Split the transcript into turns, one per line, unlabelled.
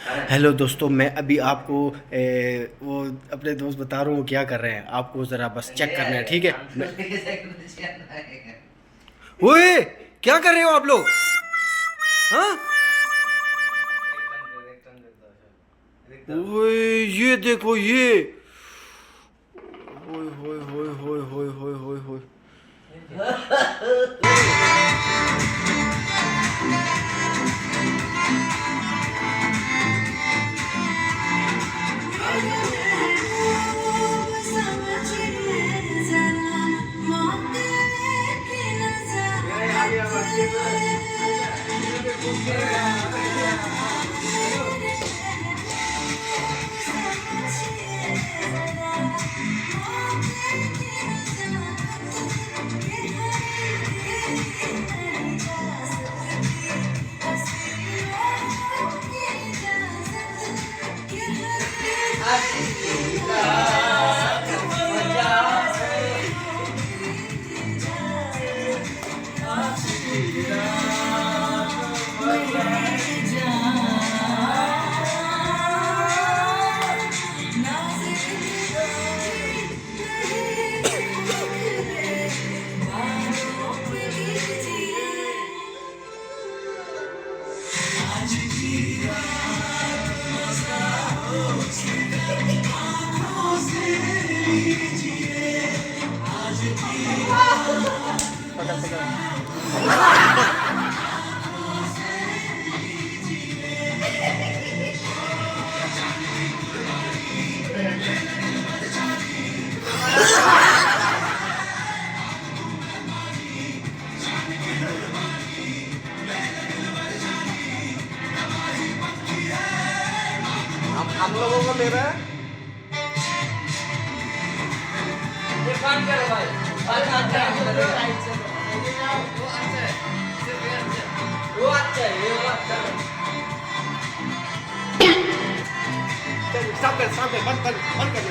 Hello दोस्तों, मैं अभी आपको वो अपने दोस्त बता रहा हूँ क्या कर रहे हैं। आपको ज़रा बस चेक करना है, ठीक है। ओए, क्या कर रहे हो आप लोग? हाँ। ओए, ये देखो ये। ओए होए होए होए होए होए होए होए। पकड़ पकड़। हम लोगों को ले रहा है। ये काम करो भाई। अच्छा अच्छा वो अच्छा है, ये वो अच्छा है। स्टॉप कर, बंद कर, बंद कर।